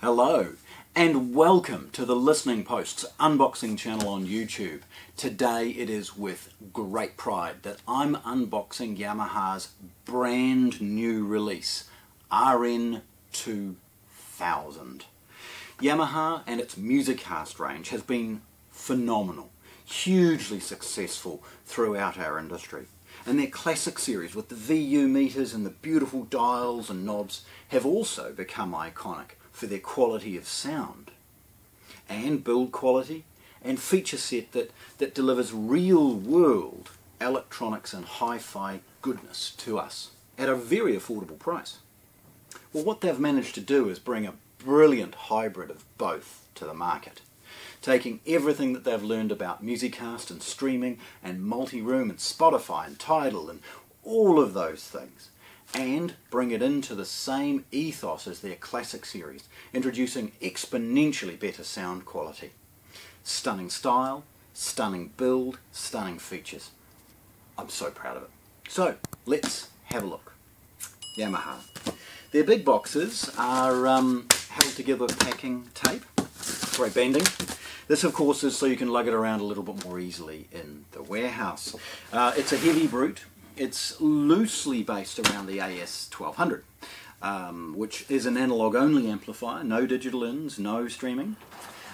Hello and welcome to the Listening Post's unboxing channel on YouTube. Today it is with great pride that I'm unboxing Yamaha's brand new release, R-N2000. Yamaha and its Musicast range has been phenomenal, hugely successful throughout our industry. And their classic series with the VU meters and the beautiful dials and knobs have also become iconic for their quality of sound and build quality and feature set that delivers real world electronics and hi-fi goodness to us at a very affordable price. Well, what they've managed to do is bring a brilliant hybrid of both to the market, taking everything that they've learned about Musicast and streaming and multi-room and Spotify and Tidal and all of those things, and bring it into the same ethos as their classic series, introducing exponentially better sound quality. Stunning style, stunning build, stunning features. I'm so proud of it. So, let's have a look. Yamaha. Their big boxes are held together with packing tape, great banding. This of course is so you can lug it around a little bit more easily in the warehouse. It's a heavy brute. It's loosely based around the AS1200, which is an analog only amplifier, no digital ins, no streaming.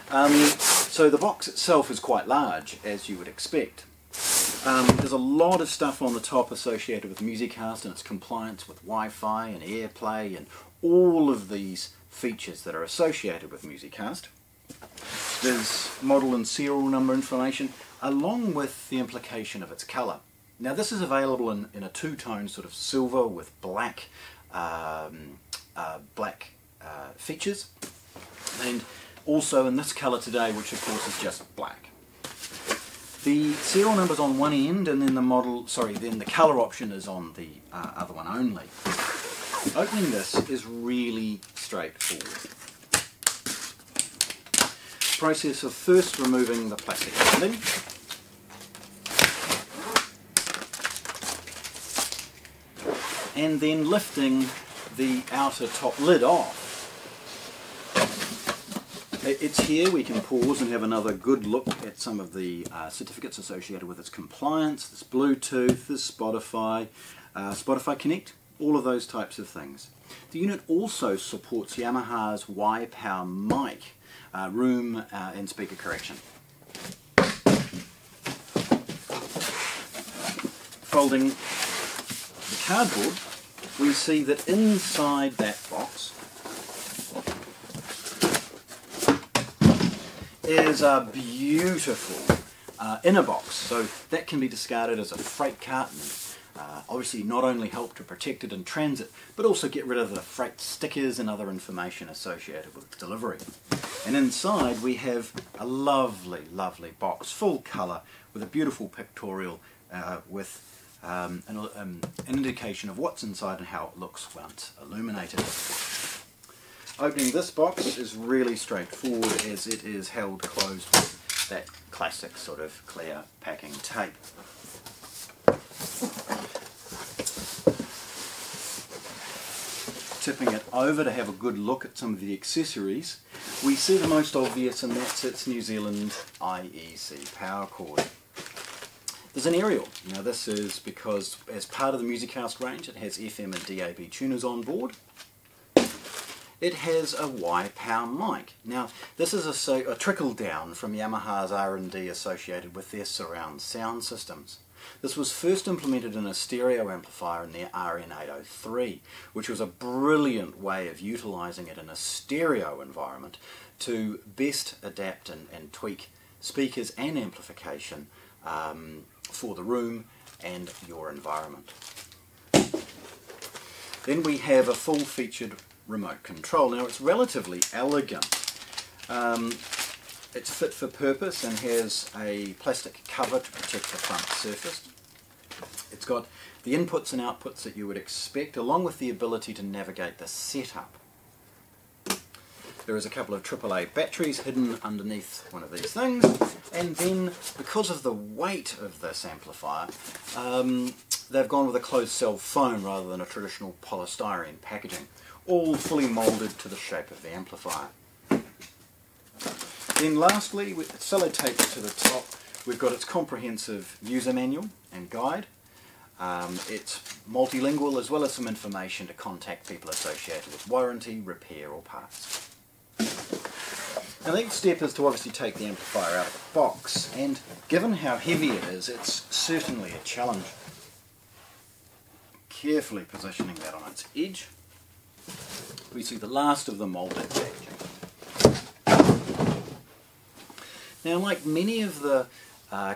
So the box itself is quite large, as you would expect. There's a lot of stuff on the top associated with Musicast and its compliance with Wi-Fi and AirPlay and all of these features that are associated with Musicast. There's model and serial number information, along with the implication of its colour. Now this is available in a two-tone sort of silver with black features, and also in this colour today, which of course is just black. The serial number's on one end, and then the colour option is on the other one only. Opening this is really straightforward. Process of first removing the plastic binding, and then lifting the outer top lid off. It's here we can pause and have another good look at some of the certificates associated with its compliance. There's Bluetooth, there's Spotify, Spotify Connect, all of those types of things. The unit also supports Yamaha's YPAO mic, room and speaker correction. Folding the cardboard, we see that inside that box is a beautiful inner box. So that can be discarded as a freight cart and obviously not only help to protect it in transit, but also get rid of the freight stickers and other information associated with its delivery. And inside we have a lovely, lovely box, full colour, with a beautiful pictorial with an indication of what's inside and how it looks once illuminated. Opening this box is really straightforward, as it is held closed with that classic sort of clear packing tape. Tipping it over to have a good look at some of the accessories, we see the most obvious, and that's its New Zealand IEC power cord. There's an aerial. Now this is because as part of the Musicast range it has FM and DAB tuners on board. It has a YPAO mic. Now this is a trickle down from Yamaha's R&D associated with their surround sound systems. This was first implemented in a stereo amplifier in their R-N2000A, which was a brilliant way of utilising it in a stereo environment to best adapt and tweak speakers and amplification for the room and your environment. Then we have a full-featured remote control. Now it's relatively elegant. It's fit for purpose and has a plastic cover to protect the front surface. It's got the inputs and outputs that you would expect, along with the ability to navigate the setup. There is a couple of AAA batteries hidden underneath one of these things, and then because of the weight of this amplifier, they've gone with a closed cell foam rather than a traditional polystyrene packaging. all fully moulded to the shape of the amplifier. Then lastly, with sellotaped to the top, we've got its comprehensive user manual and guide. It's multilingual, as well as some information to contact people associated with warranty, repair or parts. Now the next step is to obviously take the amplifier out of the box, and given how heavy it is, it's certainly a challenge. Carefully positioning that on its edge, we see the last of the moulded packaging. Now, like many of the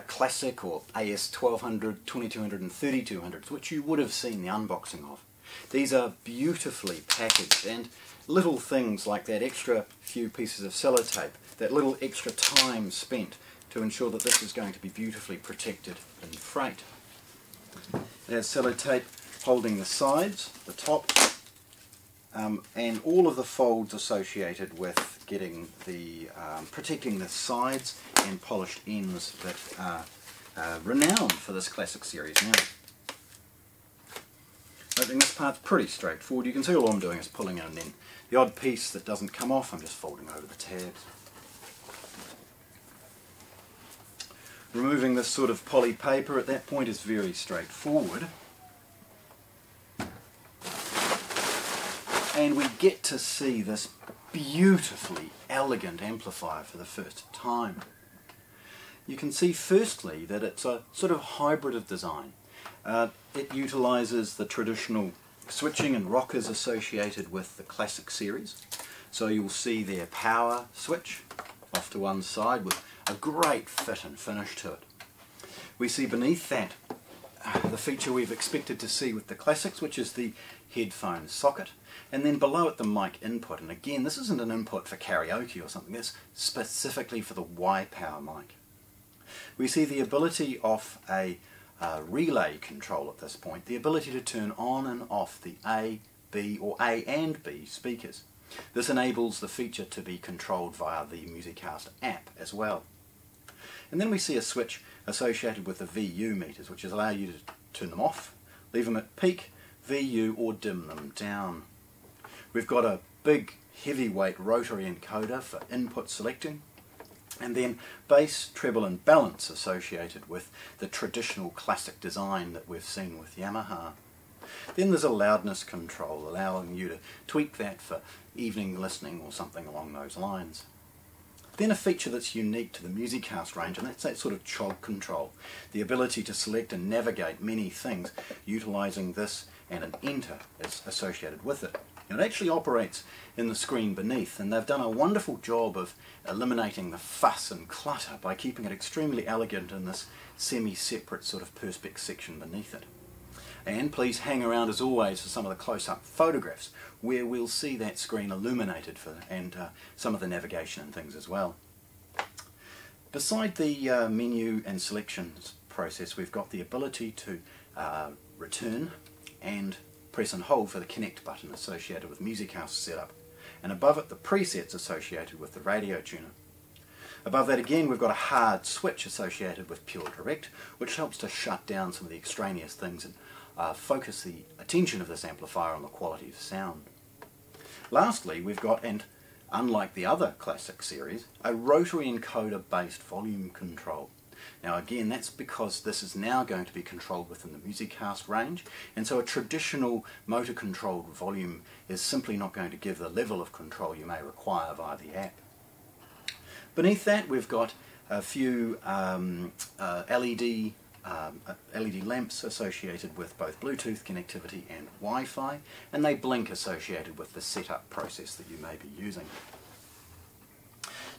classic or AS1200, 2200 and 3200s, which you would have seen the unboxing of, these are beautifully packaged, and little things like that extra few pieces of sellotape, that little extra time spent to ensure that this is going to be beautifully protected in freight. It has sellotape holding the sides, the top, and all of the folds associated with getting the protecting the sides and polished ends that are renowned for this classic series now. I think this part's pretty straightforward. You can see all I'm doing is pulling in, and then the odd piece that doesn't come off, I'm just folding over the tabs. Removing this sort of poly paper at that point is very straightforward. And we get to see this beautifully elegant amplifier for the first time. You can see firstly that it's a sort of hybrid of design. It utilises the traditional switching and rockers associated with the classic series. So you'll see their power switch off to one side with a great fit and finish to it. We see beneath that the feature we've expected to see with the classics, which is the headphone socket, and then below it the mic input. And again, this isn't an input for karaoke or something, it's specifically for the YPAO mic. We see the ability of a relay control at this point, the ability to turn on and off the A, B or A and B speakers. This enables the feature to be controlled via the MusicCast app as well. And then we see a switch associated with the VU meters, which allow you to turn them off, leave them at peak, VU or dim them down. We've got a big heavyweight rotary encoder for input selecting, and then bass, treble and balance associated with the traditional classic design that we've seen with Yamaha. Then there's a loudness control, allowing you to tweak that for evening listening or something along those lines. Then a feature that's unique to the MusicCast range, and that's that sort of chog control, the ability to select and navigate many things utilising this, and an enter is associated with it. It actually operates in the screen beneath, and they've done a wonderful job of eliminating the fuss and clutter by keeping it extremely elegant in this semi-separate sort of perspex section beneath it. And please hang around as always for some of the close-up photographs where we'll see that screen illuminated and some of the navigation and things as well. Beside the menu and selections process, we've got the ability to return and press and hold for the connect button associated with MusicCast setup, and above it the presets associated with the radio tuner. Above that again we've got a hard switch associated with Pure Direct, which helps to shut down some of the extraneous things and focus the attention of this amplifier on the quality of sound. Lastly, we've got, and unlike the other classic series, a rotary encoder based volume control. Now again, that's because this is now going to be controlled within the MusicCast range, and so a traditional motor controlled volume is simply not going to give the level of control you may require via the app. Beneath that we've got a few LED lamps associated with both Bluetooth connectivity and Wi-Fi, and they blink associated with the setup process that you may be using.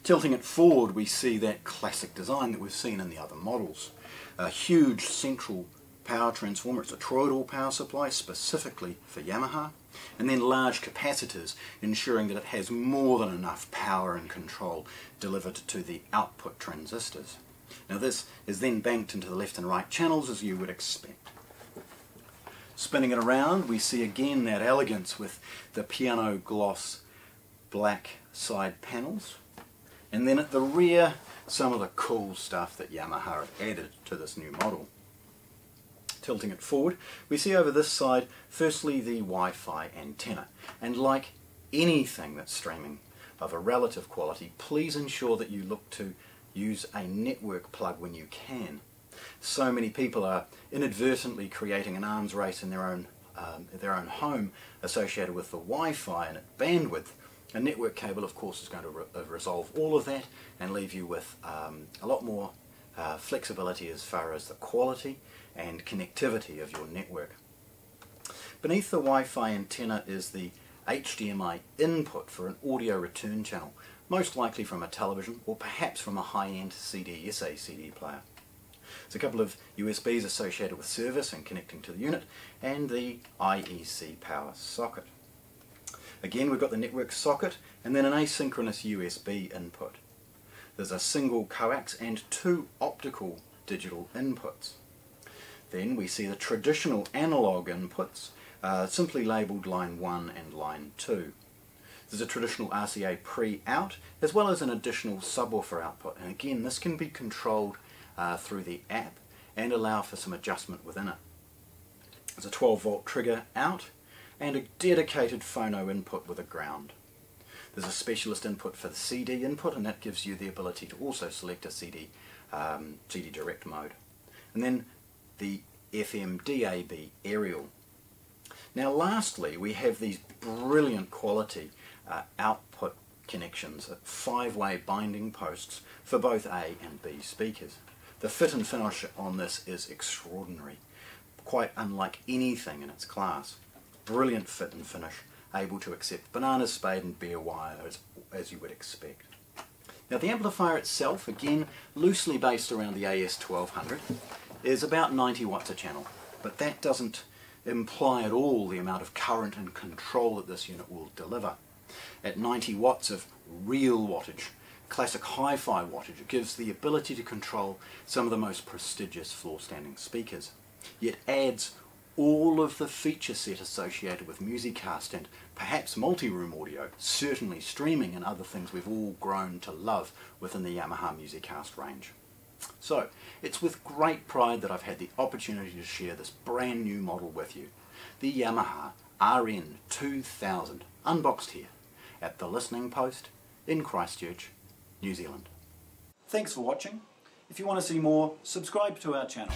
Tilting it forward, we see that classic design that we've seen in the other models. A huge central power transformer, it's a toroidal power supply specifically for Yamaha, and then large capacitors ensuring that it has more than enough power and control delivered to the output transistors. Now this is then banked into the left and right channels as you would expect. Spinning it around, we see again that elegance with the piano gloss black side panels. And then at the rear, some of the cool stuff that Yamaha have added to this new model. tilting it forward, we see over this side firstly the Wi-Fi antenna, and like anything that's streaming of a relative quality, please ensure that you look to use a network plug when you can. So many people are inadvertently creating an arms race in their own home associated with the Wi-Fi and its bandwidth. A network cable, of course, is going to resolve all of that and leave you with a lot more flexibility as far as the quality and connectivity of your network. Beneath the Wi-Fi antenna is the HDMI input for an audio return channel, most likely from a television or perhaps from a high-end CD-SA CD player. There's a couple of USBs associated with service and connecting to the unit, and the IEC power socket. Again, we've got the network socket and then an asynchronous USB input. There's a single coax and 2 optical digital inputs. Then we see the traditional analog inputs, simply labelled line 1 and line 2. There's a traditional RCA pre-out as well as an additional subwoofer output, and again this can be controlled through the app and allow for some adjustment within it. There's a 12 volt trigger out and a dedicated phono input with a ground. There's a specialist input for the CD input, and that gives you the ability to also select a CD direct mode. And then the FM DAB aerial. Now lastly we have these brilliant quality output connections at 5-way binding posts for both A and B speakers. The fit and finish on this is extraordinary, quite unlike anything in its class. Brilliant fit and finish, able to accept banana, spade and bare wire as you would expect. Now the amplifier itself, again loosely based around the AS1200, is about 90 watts a channel, but that doesn't imply at all the amount of current and control that this unit will deliver. At 90 watts of real wattage, classic hi-fi wattage, it gives the ability to control some of the most prestigious floor-standing speakers, yet adds all of the feature set associated with musicast and perhaps multi-room audio, certainly streaming and other things we've all grown to love within the Yamaha musicast range. So, it's with great pride that I've had the opportunity to share this brand new model with you, the Yamaha R-N2000, unboxed here at the Listening Post in Christchurch, New Zealand. Thanks for watching. If you want to see more, subscribe to our channel.